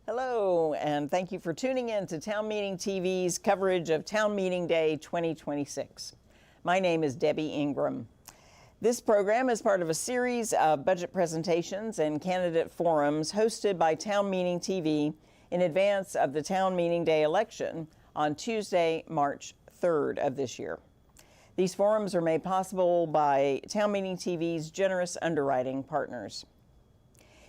Hello, and thank you for tuning in to Town Meeting TV's coverage of Town Meeting Day 2026. My name is Debbie Ingram. This program is part of a series of budget presentations and candidate forums hosted by Town Meeting TV in advance of the Town Meeting Day election on Tuesday, March 3rd of this year. These forums are made possible by Town Meeting TV's generous underwriting partners.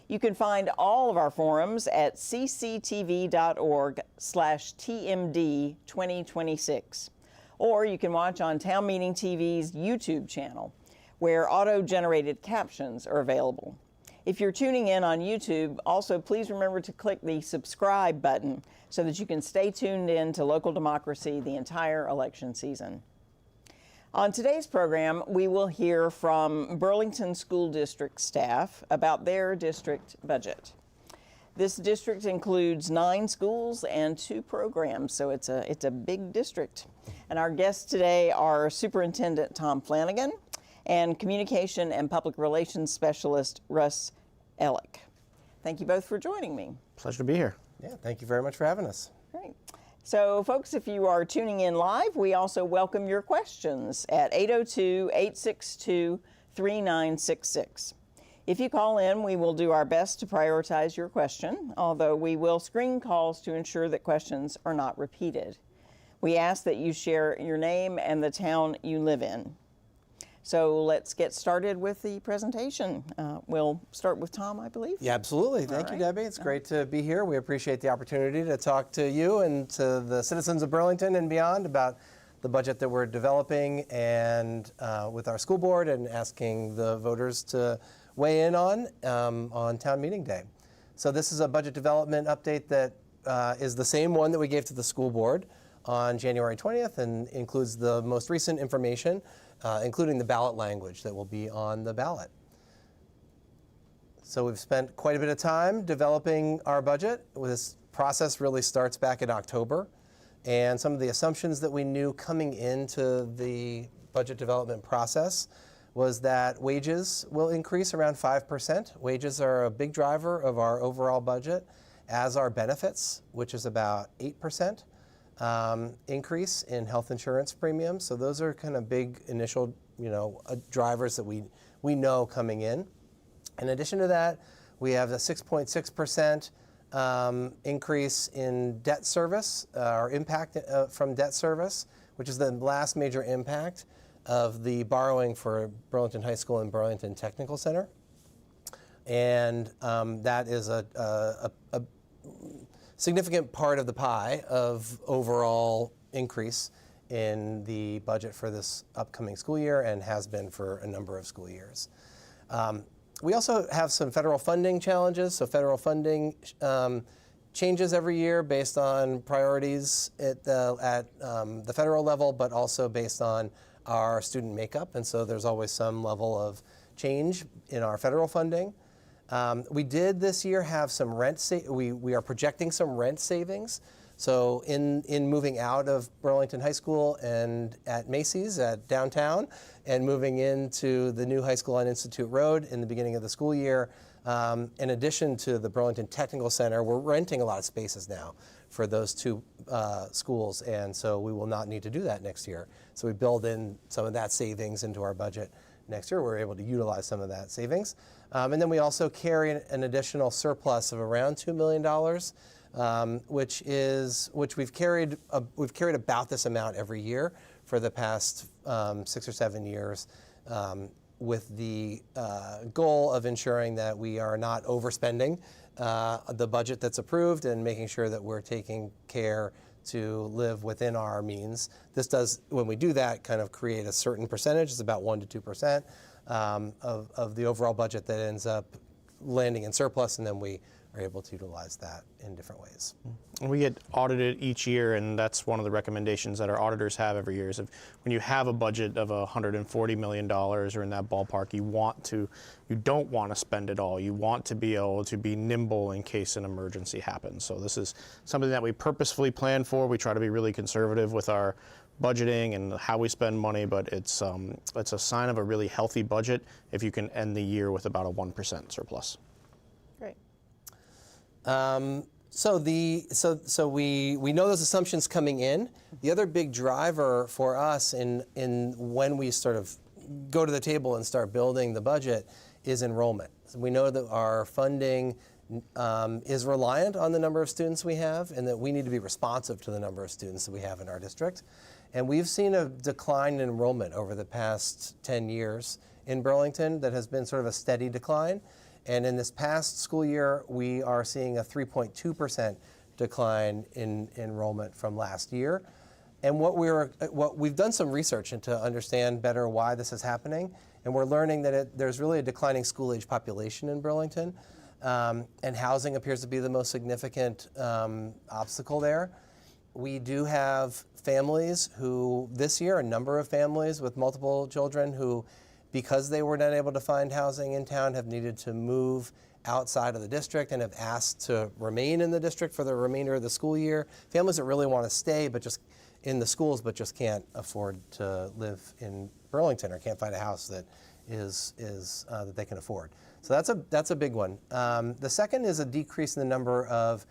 You can find all of our forums at cctv.org/TMD2026, or you can watch on Town Meeting TV's YouTube channel, where auto-generated captions are available. If you're tuning in on YouTube, also please remember to click the subscribe button so that you can stay tuned in to local democracy the entire election season. On today's program, we will hear from Burlington School District staff about their district budget. This district includes 9 schools and 2 programs, so it's a big district. And our guests today are Superintendent Tom Flanagan and Communication and Public Relations Specialist Russ Ellick. Thank you both for joining me. Pleasure to be here. Yeah, thank you very much for having us. Great. So, folks, if you are tuning in live, we also welcome your questions at 802-862-3966. If you call in, we will do our best to prioritize your question, although we will screen calls to ensure that questions are not repeated. We ask that you share your name and the town you live in. So let's get started with the presentation. We'll start with Tom, I believe. Yeah, absolutely. Thank you, Debbie. It's great to be here. We appreciate the opportunity to talk to you and to the citizens of Burlington and beyond about the budget that we're developing and with our school board, and asking the voters to weigh in on Town Meeting Day. So this is a budget development update that is the same one that we gave to the school board on January 20th and includes the most recent information, including the ballot language that will be on the ballot. So we've spent quite a bit of time developing our budget. This process really starts back in October, and some of the assumptions that we knew coming into the budget development process was that wages will increase around 5%. Wages are a big driver of our overall budget, as are benefits, which is about 8%. Increase in health insurance premiums. So those are kind of big initial, drivers that we know coming in. In addition to that, we have a 6.6% increase in debt service, or impact from debt service, which is the last major impact of the borrowing for Burlington High School and Burlington Technical Center. And that is a significant part of the pie of overall increase in the budget for this upcoming school year, and has been for a number of school years. We also have some federal funding challenges. So federal funding changes every year based on priorities at the federal level, but also based on our student makeup. And so there's always some level of change in our federal funding. We did this year have some rent, we are projecting some rent savings. So in moving out of Burlington High School and at Macy's at downtown, and moving into the new high school on Institute Road in the beginning of the school year, in addition to the Burlington Technical Center, we're renting a lot of spaces now for those 2 schools, and so we will not need to do that next year. So we build in some of that savings into our budget next year. We're able to utilize some of that savings. And then we also carry an additional surplus of around $2 million, which we've carried about this amount every year for the past 6 or 7 years, with the goal of ensuring that we are not overspending the budget that's approved, and making sure that we're taking care to live within our means. This does, when we do that, kind of create a certain percentage. It's about 1 to 2% of the overall budget that ends up landing in surplus, and then we are able to utilize that in different ways. We get audited each year, and that's one of the recommendations that our auditors have every year, is if when you have a budget of $140 million or in that ballpark, you don't want to spend it all. You want to be able to be nimble in case an emergency happens. So this is something that we purposefully plan for. We try to be really conservative with our budgeting and how we spend money, but it's a sign of a really healthy budget if you can end the year with about a 1% surplus. Great. So we know those assumptions coming in. The other big driver for us in when we sort of go to the table and start building the budget is enrollment. So we know that our funding is reliant on the number of students we have, and that we need to be responsive to the number of students that we have in our district. And we've seen a decline in enrollment over the past 10 years in Burlington that has been sort of a steady decline. And in this past school year, we are seeing a 3.2% decline in enrollment from last year. And we've done some research into understand better why this is happening, and we're learning that there's really a declining school-age population in Burlington, and housing appears to be the most significant obstacle there. We do have families who, this year, a number of families with multiple children who, because they were not able to find housing in town, have needed to move outside of the district and have asked to remain in the district for the remainder of the school year. Families that really want to stay but just in the schools but just can't afford to live in Burlington or can't find a house that is that they can afford. So that's a big one. The second is a decrease in the number of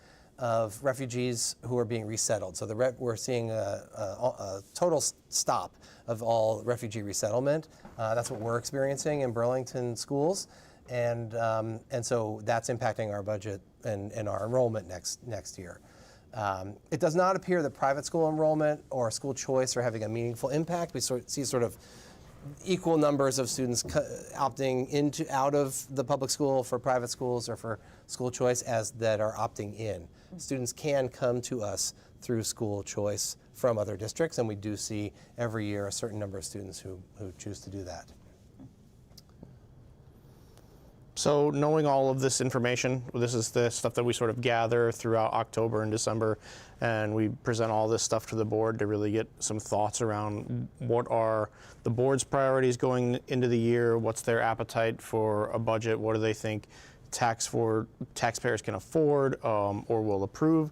refugees who are being resettled. So we're seeing a total stop of all refugee resettlement. That's what we're experiencing in Burlington schools, and so that's impacting our budget and our enrollment next year. It does not appear that private school enrollment or school choice are having a meaningful impact. We see sort of equal numbers of students opting out of the public school for private schools or for school choice as that are opting in. Students can come to us through school choice from other districts, and we do see every year a certain number of students who choose to do that. So knowing all of this information, this is the stuff that we sort of gather throughout October and December, and we present all this stuff to the board to really get some thoughts around what are the board's priorities going into the year, what's their appetite for a budget, what do they think taxpayers can afford or will approve.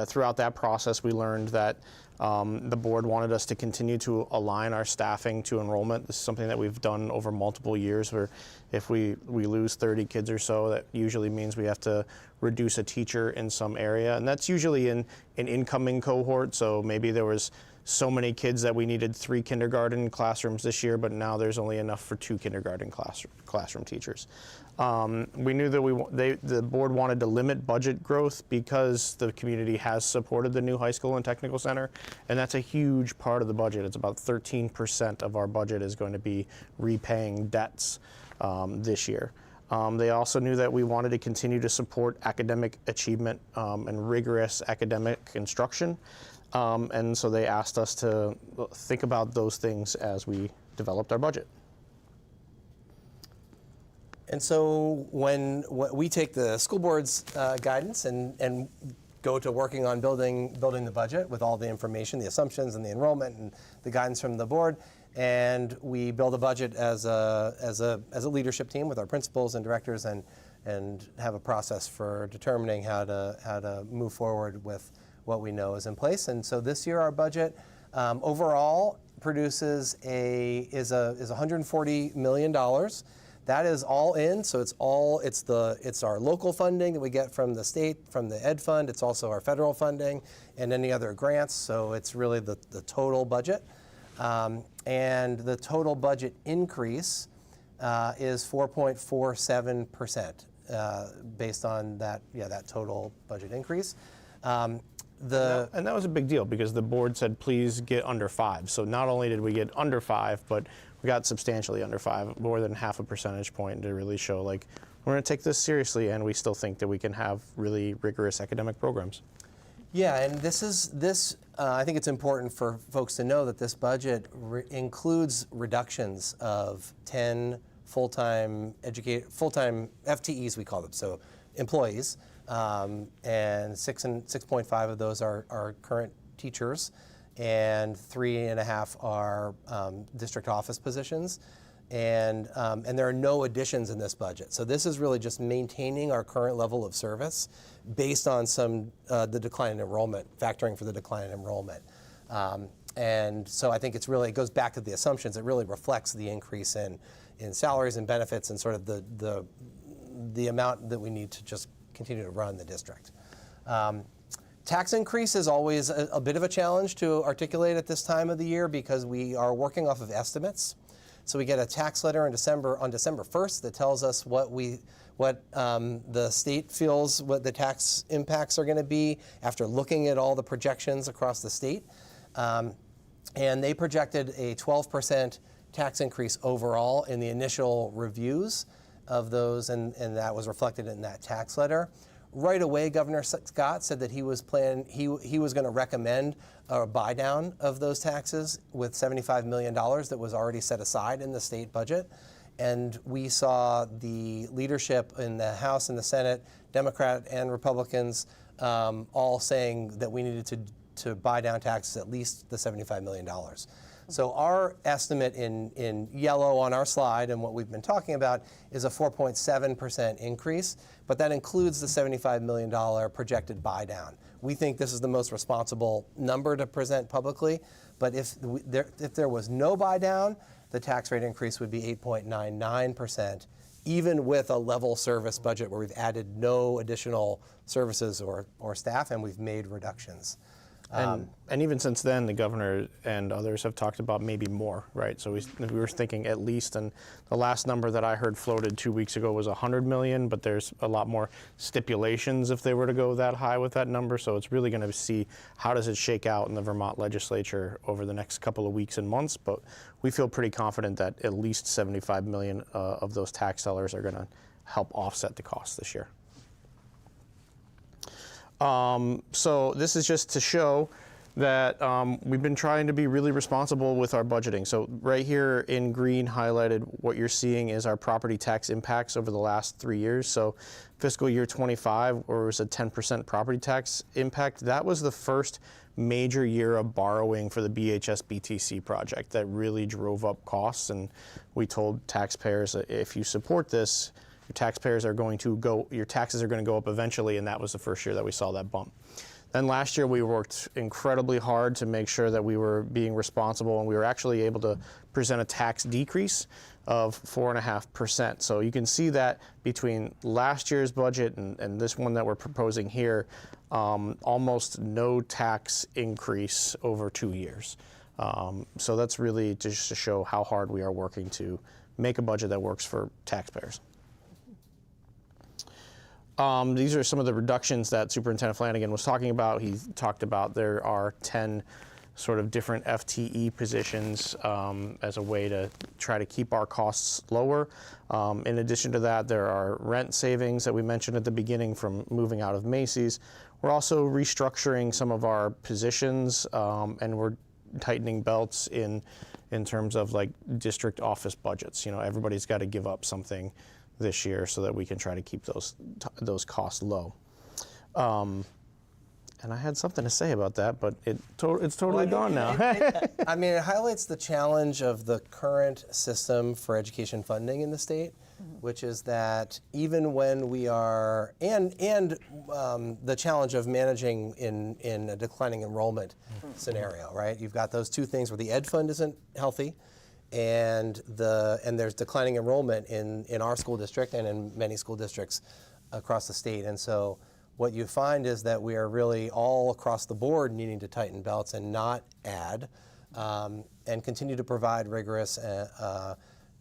Throughout that process, we learned that the board wanted us to continue to align our staffing to enrollment. This is something that we've done over multiple years, where if we lose 30 kids or so, that usually means we have to reduce a teacher in some area. And that's usually in an incoming cohort. So maybe there was so many kids that we needed 3 kindergarten classrooms this year, but now there's only enough for 2 kindergarten classroom teachers. We knew that the board wanted to limit budget growth because the community has supported the new high school and technical center, and that's a huge part of the budget. It's about 13% of our budget is going to be repaying debts this year. They also knew that we wanted to continue to support academic achievement and rigorous academic instruction. And so they asked us to think about those things as we developed our budget. And so when we take the school board's guidance and go to working on building the budget with all the information, the assumptions and the enrollment and the guidance from the board, and we build a budget as a leadership team with our principals and directors and have a process for determining how to move forward with what we know is in place. And so this year our budget overall produces is $140 million. That is all in, so it's our local funding that we get from the state, from the Ed Fund. It's also our federal funding and any other grants. So it's really the total budget, and the total budget increase is 4.47% based on that total budget increase. And that was a big deal because the board said, please get under 5. So not only did we get under 5, but we got substantially under 5, more than half a percentage point, to really show like we're going to take this seriously, and we still think that we can have really rigorous academic programs. Yeah, and I think it's important for folks to know that this budget includes reductions of 10 full-time FTEs, we call them, so employees, and 6.5 of those are current teachers, and 3.5 are district office positions, and there are no additions in this budget. So this is really just maintaining our current level of service based on the decline in enrollment, factoring for the decline in enrollment. And so I think it goes back to the assumptions. It really reflects the increase in salaries and benefits and sort of the amount that we need to just continue to run the district. Tax increase is always a bit of a challenge to articulate at this time of the year because we are working off of estimates. So we get a tax letter on December 1st that tells us what the state feels what the tax impacts are going to be after looking at all the projections across the state. And they projected a 12% tax increase overall in the initial reviews of those, and that was reflected in that tax letter. Right away, Governor Scott said that he was going to recommend a buy down of those taxes with $75 million that was already set aside in the state budget. And we saw the leadership in the House and the Senate, Democrat and Republicans, all saying that we needed to buy down taxes at least the $75 million. So our estimate in yellow on our slide and what we've been talking about is a 4.7% increase, but that includes the $75 million projected buy down. We think this is the most responsible number to present publicly, but if there was no buy down, the tax rate increase would be 8.99%, even with a level service budget where we've added no additional services or staff and we've made reductions. And even since then, the governor and others have talked about maybe more, right? So we were thinking at least, and the last number that I heard floated 2 weeks ago was 100 million, but there's a lot more stipulations if they were to go that high with that number. So it's really going to see how does it shake out in the Vermont legislature over the next couple of weeks and months. But we feel pretty confident that at least 75 million of those tax dollars are going to help offset the costs this year. So this is just to show that we've been trying to be really responsible with our budgeting. So right here in green highlighted, what you're seeing is our property tax impacts over the last 3 years. So fiscal year 25, where it was a 10% property tax impact, that was the first major year of borrowing for the BHS BTC project that really drove up costs. And we told taxpayers that if you support this, your taxes are going to go up eventually, and that was the first year that we saw that bump. Then last year we worked incredibly hard to make sure that we were being responsible, and we were actually able to present a tax decrease of 4.5%. So you can see that between last year's budget and this one that we're proposing here, almost no tax increase over 2 years. So that's really just to show how hard we are working to make a budget that works for taxpayers. These are some of the reductions that Superintendent Flanagan was talking about. He talked about there are 10 sort of different FTE positions as a way to try to keep our costs lower. In addition to that, there are rent savings that we mentioned at the beginning from moving out of Macy's. We're also restructuring some of our positions, and we're tightening belts in terms of like district office budgets. You know, everybody's got to give up something this year so that we can try to keep those costs low. And I had something to say about that, but it's totally gone now. I mean, it highlights the challenge of the current system for education funding in the state, which is that even when we are, and the challenge of managing in a declining enrollment scenario, right? You've got those two things where the ed fund isn't healthy, and there's declining enrollment in our school district and in many school districts across the state. And so what you find is that we are really all across the board needing to tighten belts and not add, and continue to provide rigorous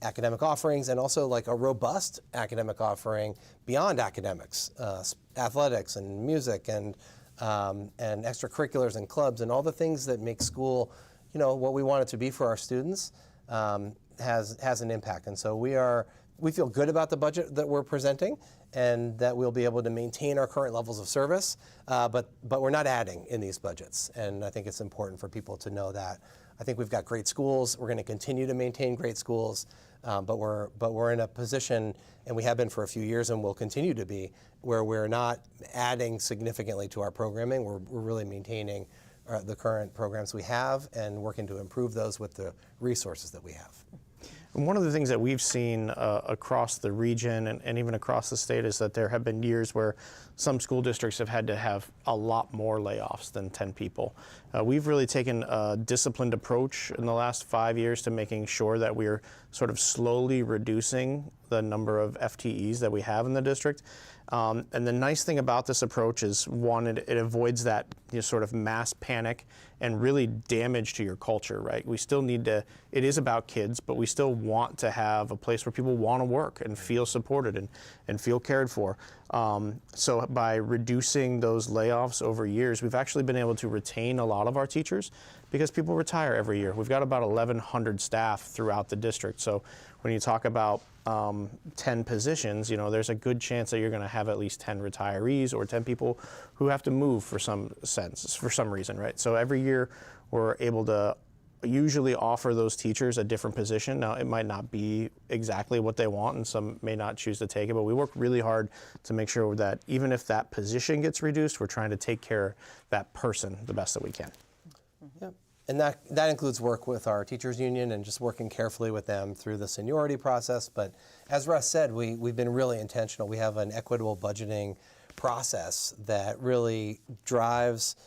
academic offerings, and also like a robust academic offering beyond academics, athletics and music and extracurriculars and clubs and all the things that make school, you know, what we want it to be for our students. Has an impact. And so we feel good about the budget that we're presenting, and that we'll be able to maintain our current levels of service, but we're not adding in these budgets. And I think it's important for people to know that. I think we've got great schools. We're going to continue to maintain great schools, but we're in a position, and we have been for a few years and will continue to be, where we're not adding significantly to our programming. We're really maintaining the current programs we have and working to improve those with the resources that we have. And one of the things that we've seen across the region and even across the state is that there have been years where some school districts have had to have a lot more layoffs than 10 people. We've really taken a disciplined approach in the last 5 years to making sure that we're sort of slowly reducing the number of FTEs that we have in the district. And the nice thing about this approach is, one, it avoids that sort of mass panic and really damage to your culture, right? We still need to, it is about kids, but we still want to have a place where people want to work and feel supported and feel cared for. So by reducing those layoffs over years, we've actually been able to retain a lot of our teachers because people retire every year. We've got about 1,100 staff throughout the district. So when you talk about 10 positions, there's a good chance that you're going to have at least 10 retirees or 10 people who have to move for some reason, right? So every year we're able to usually offer those teachers a different position. Now, it might not be exactly what they want, and some may not choose to take it, but we work really hard to make sure that even if that position gets reduced, we're trying to take care of that person the best that we can. Yep. And that includes work with our teachers union and just working carefully with them through the seniority process. But as Russ said, we've been really intentional. We have an equitable budgeting process that really drives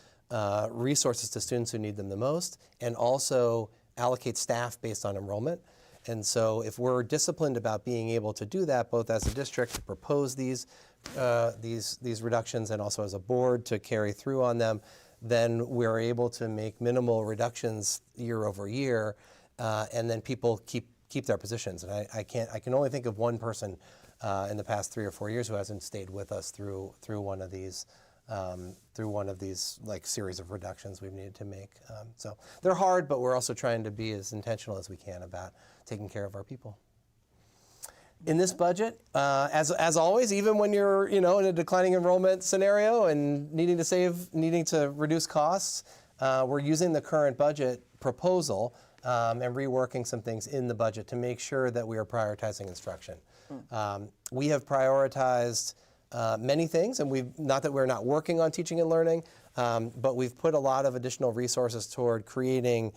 resources to students who need them the most, and also allocates staff based on enrollment. And so if we're disciplined about being able to do that, both as a district to propose these reductions and also as a board to carry through on them, then we're able to make minimal reductions year over year, and then people keep their positions. And I can only think of one person in the past 3 or 4 years who hasn't stayed with us through one of these like series of reductions we've needed to make. So they're hard, but we're also trying to be as intentional as we can about taking care of our people. In this budget, as always, even when you're in a declining enrollment scenario and needing to reduce costs, we're using the current budget proposal and reworking some things in the budget to make sure that we are prioritizing instruction. We have prioritized many things, and not that we're not working on teaching and learning, but we've put a lot of additional resources toward creating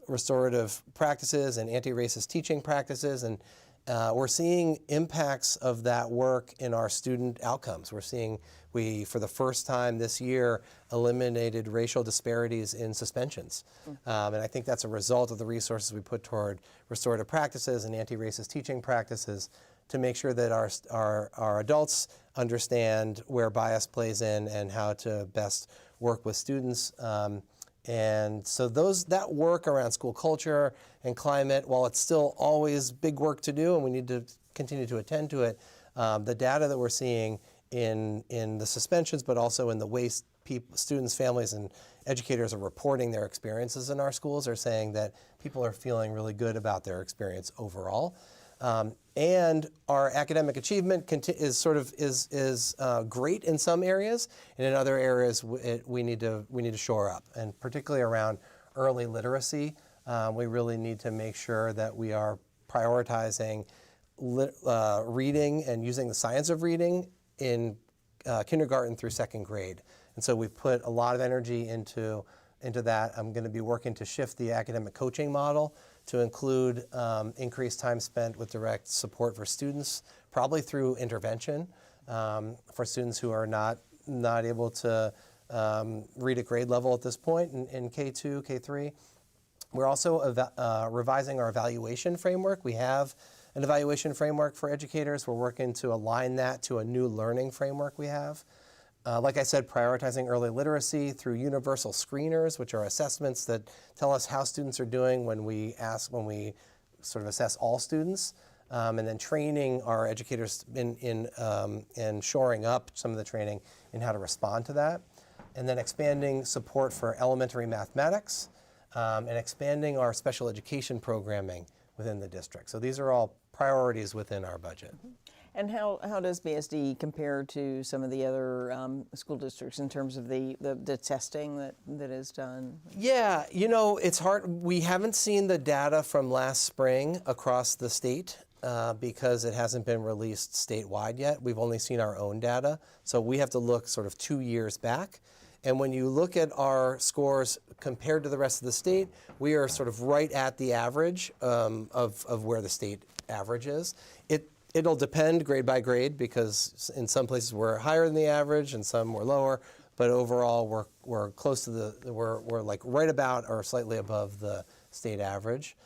restorative practices and anti-racist teaching practices, and we're seeing impacts of that work in our student outcomes. We, for the first time this year, eliminated racial disparities in suspensions. And I think that's a result of the resources we put toward restorative practices and anti-racist teaching practices to make sure that our adults understand where bias plays in and how to best work with students. And so that work around school culture and climate, while it's still always big work to do and we need to continue to attend to it, the data that we're seeing in the suspensions, but also in the way students, families, and educators are reporting their experiences in our schools are saying that people are feeling really good about their experience overall. And our academic achievement is great in some areas, and in other areas we need to shore up. And particularly around early literacy, we really need to make sure that we are prioritizing reading and using the science of reading in kindergarten through 2nd grade. And so we've put a lot of energy into that. I'm going to be working to shift the academic coaching model to include increased time spent with direct support for students, probably through intervention for students who are not able to read at grade level at this point in K2, K3. We're also revising our evaluation framework. We have an evaluation framework for educators. We're working to align that to a new learning framework we have. Like I said, prioritizing early literacy through universal screeners, which are assessments that tell us how students are doing when we sort of assess all students, and then training our educators in shoring up some of the training in how to respond to that, and then expanding support for elementary mathematics, and expanding our special education programming within the district. So these are all priorities within our budget. And how does BSD compare to some of the other school districts in terms of the testing that is done? Yeah, it's hard. We haven't seen the data from last spring across the state because it hasn't been released statewide yet. We've only seen our own data. So we have to look sort of 2 years back. And when you look at our scores compared to the rest of the state, we are sort of right at the average of where the state average is. It'll depend grade by grade because in some places we're higher than the average and some we're lower, but overall we're close to we're like right about or slightly above the state average.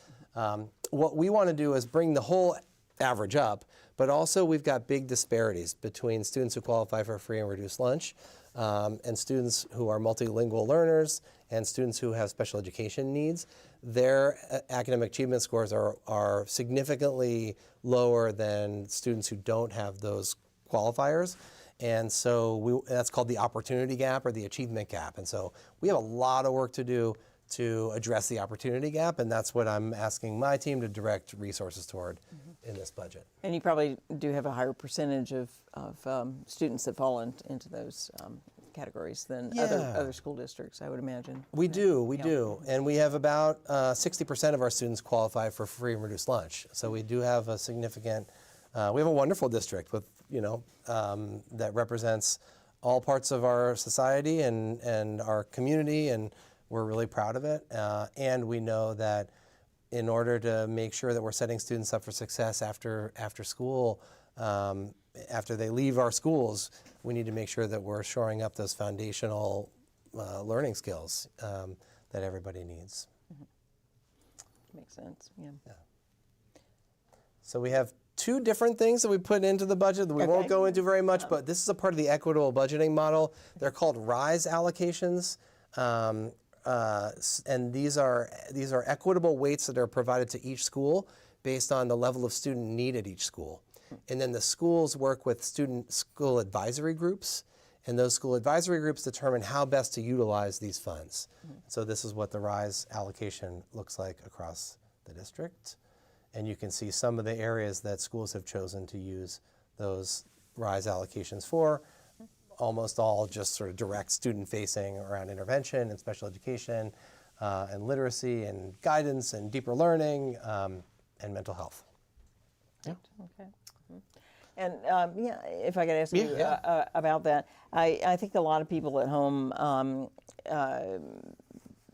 What we want to do is bring the whole average up, but also we've got big disparities between students who qualify for free and reduced lunch and students who are multilingual learners and students who have special education needs. Their academic achievement scores are significantly lower than students who don't have those qualifiers. And so that's called the opportunity gap or the achievement gap. And so we have a lot of work to do to address the opportunity gap, and that's what I'm asking my team to direct resources toward in this budget. And you probably do have a higher percentage of students that fall into those categories than other school districts, I would imagine. We do. And we have about 60% of our students qualify for free and reduced lunch. So we do have a significant, we have a wonderful district with, that represents all parts of our society and our community, and we're really proud of it. And we know that in order to make sure that we're setting students up for success after school, after they leave our schools, we need to make sure that we're shoring up those foundational learning skills that everybody needs. Makes sense, yeah. So we have two different things that we put into the budget that we won't go into very much, but this is a part of the equitable budgeting model. They're called RISE allocations. And these are equitable weights that are provided to each school based on the level of student need at each school. And then the schools work with school advisory groups, and those school advisory groups determine how best to utilize these funds. So this is what the RISE allocation looks like across the district. And you can see some of the areas that schools have chosen to use those RISE allocations for. Almost all just sort of direct student-facing around intervention and special education and literacy and guidance and deeper learning and mental health. Yeah. Okay. And if I could ask you about that, I think a lot of people at home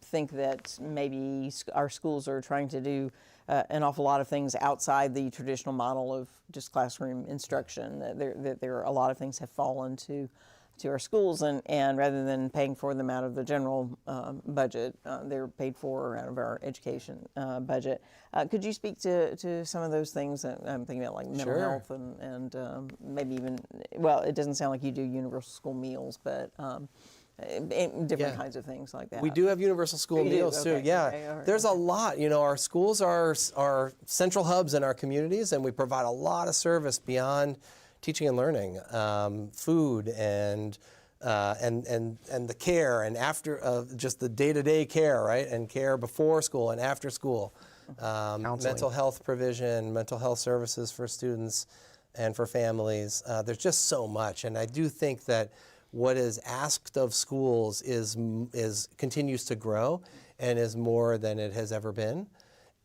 think that maybe our schools are trying to do an awful lot of things outside the traditional model of just classroom instruction. There are a lot of things have fallen to our schools, and rather than paying for them out of the general budget, they're paid for out of our education budget. Could you speak to some of those things that I'm thinking about, like mental health and maybe even, well, it doesn't sound like you do universal school meals, but different kinds of things like that. We do have universal school meals too. Yeah, Okay. There's a lot. Our schools are central hubs in our communities, and we provide a lot of service beyond teaching and learning, food and the care and after just the day-to-day care, right? And care before school and after school, mental health provision, mental health services for students and for families. There's just so much, and I do think that what is asked of schools continues to grow and is more than it has ever been.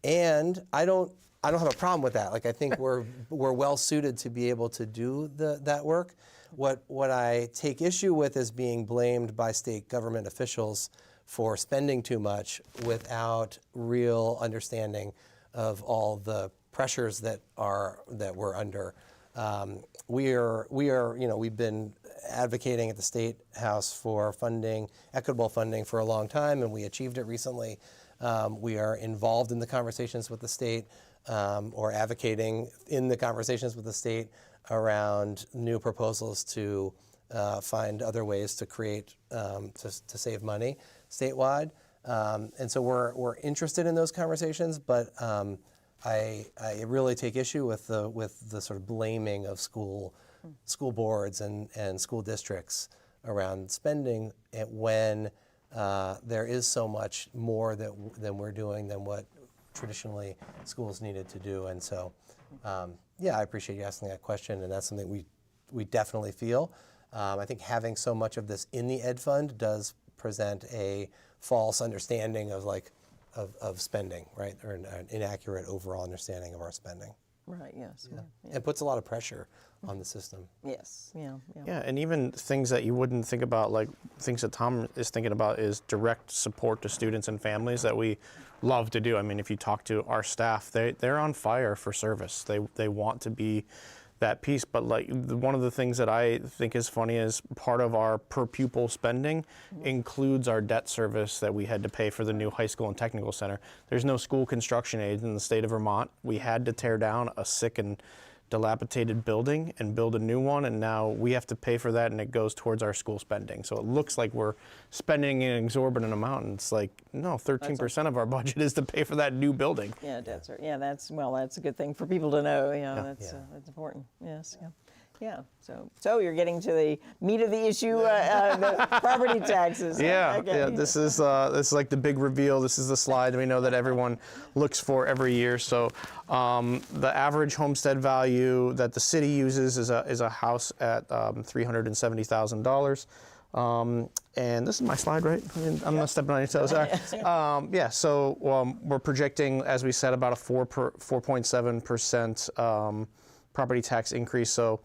And I don't have a problem with that. Like, I think we're well suited to be able to do that work. What I take issue with is being blamed by state government officials for spending too much without real understanding of all the pressures that we're under. We've been advocating at the State House for equitable funding for a long time, and we achieved it recently. We are involved in the conversations with the state, or advocating in the conversations with the state around new proposals to find other ways to create, to save money statewide. And so we're interested in those conversations, but I really take issue with the sort of blaming of school boards and school districts around spending when there is so much more than we're doing than what traditionally schools needed to do. And so, I appreciate you asking that question, and that's something we definitely feel. I think having so much of this in the Ed Fund does present a false understanding of spending, right, or an inaccurate overall understanding of our spending. Right, yes. Yeah. It puts a lot of pressure on the system. Yes, yeah. Yeah, and even things that you wouldn't think about, like things that Tom is thinking about, is direct support to students and families that we love to do. I mean, if you talk to our staff, they're on fire for service. They want to be that piece. But like one of the things that I think is funny is part of our per pupil spending includes our debt service that we had to pay for the new high school and technical center. There's no school construction aid in the state of Vermont. We had to tear down a sick and dilapidated building and build a new one, and now we have to pay for that, and it goes towards our school spending. So it looks like we're spending an exorbitant amount, and it's like, no, 13% of our budget is to pay for that new building. Yeah, that's right. Yeah, that's a good thing for people to know. That's important. Yes. Yeah. Yeah. So you're getting to the meat of the issue, the property taxes. Yeah. Okay. Yeah. This is like the big reveal. This is the slide we know that everyone looks for every year. So the average homestead value that the city uses is a house at $370,000. And this is my slide, right? I'm not stepping on your toes. Sorry. So we're projecting, as we said, about a 4.7% property tax increase. So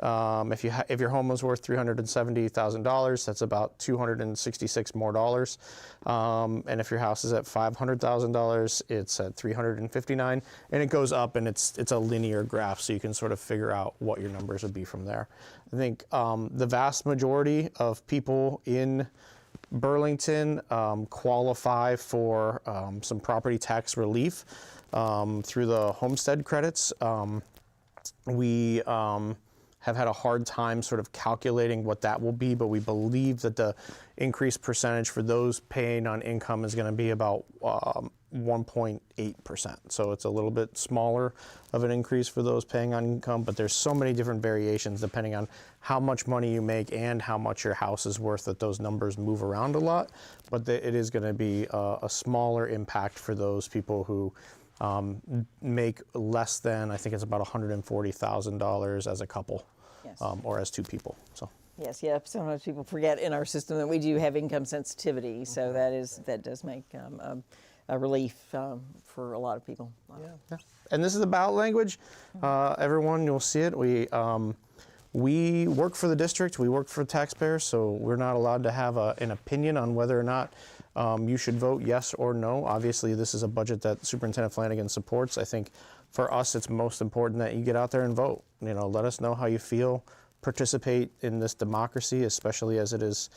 if your home was worth $370,000, that's about $266 more dollars. And if your house is at $500,000, it's at $359, and it goes up, and it's a linear graph, so you can sort of figure out what your numbers would be from there. I think the vast majority of people in Burlington qualify for some property tax relief through the homestead credits. We have had a hard time sort of calculating what that will be, but we believe that the increased percentage for those paying on income is going to be about 1.8%. So it's a little bit smaller of an increase for those paying on income, but there's so many different variations depending on how much money you make and how much your house is worth that those numbers move around a lot. But it is going to be a smaller impact for those people who make less than, I think it's about $140,000 as a couple, Yes. or as two people. So. Yes, yeah. Sometimes people forget in our system that we do have income sensitivity, so that does make a relief for a lot of people. Yeah. And this is the ballot language. Everyone, you'll see it. We work for the district. We work for taxpayers, so we're not allowed to have an opinion on whether or not you should vote yes or no. Obviously, this is a budget that Superintendent Flanagan supports. I think for us, it's most important that you get out there and vote. Let us know how you feel. Participate in this democracy, especially as it is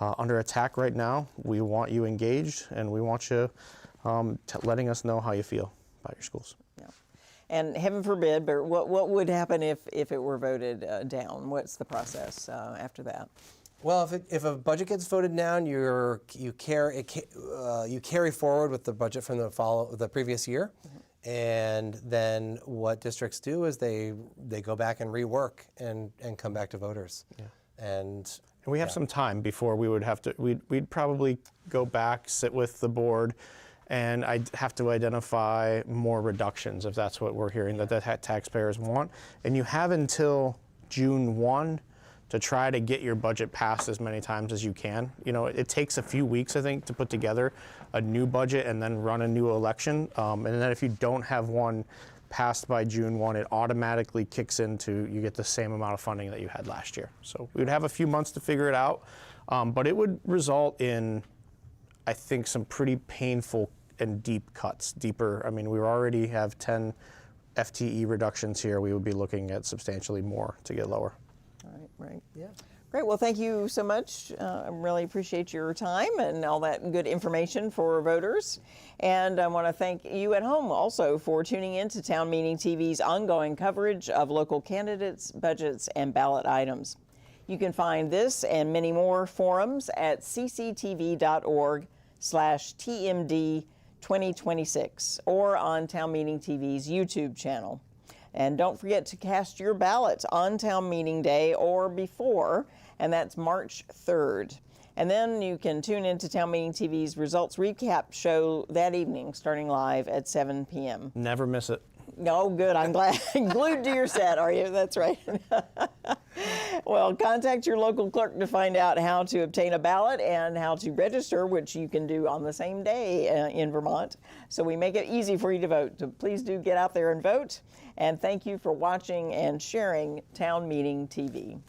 under attack right now. We want you engaged, and we want you letting us know how you feel about your schools. Yeah. And heaven forbid, but what would happen if it were voted down? What's the process after that? Well, if a budget gets voted down, you carry forward with the budget from the previous year, and then what districts do is they go back and rework and come back to voters. Yeah. And we have some time before we would have to. We'd probably go back, sit with the board, and I'd have to identify more reductions if that's what we're hearing that the taxpayers want. And you have until June 1 to try to get your budget passed as many times as you can. It takes a few weeks, I think, to put together a new budget and then run a new election. And then if you don't have one passed by June 1, it automatically kicks into, you get the same amount of funding that you had last year. So we would have a few months to figure it out, but it would result in, I think, some pretty painful and deep cuts, deeper. I mean, we already have 10 FTE reductions here. We would be looking at substantially more to get lower. Right. Yeah. Great. Well, thank you so much. I really appreciate your time and all that good information for voters. And I want to thank you at home also for tuning in to Town Meeting TV's ongoing coverage of local candidates, budgets, and ballot items. You can find this and many more forums at cctv.org/TMD2026 or on Town Meeting TV's YouTube channel. And don't forget to cast your ballot on Town Meeting Day or before, and that's March 3rd. And then you can tune into Town Meeting TV's results recap show that evening, starting live at 7 p.m. Never miss it. Oh, good. I'm glad. Glued to your set, are you? That's right. Well, contact your local clerk to find out how to obtain a ballot and how to register, which you can do on the same day in Vermont. So we make it easy for you to vote. So please do get out there and vote. And thank you for watching and sharing Town Meeting TV.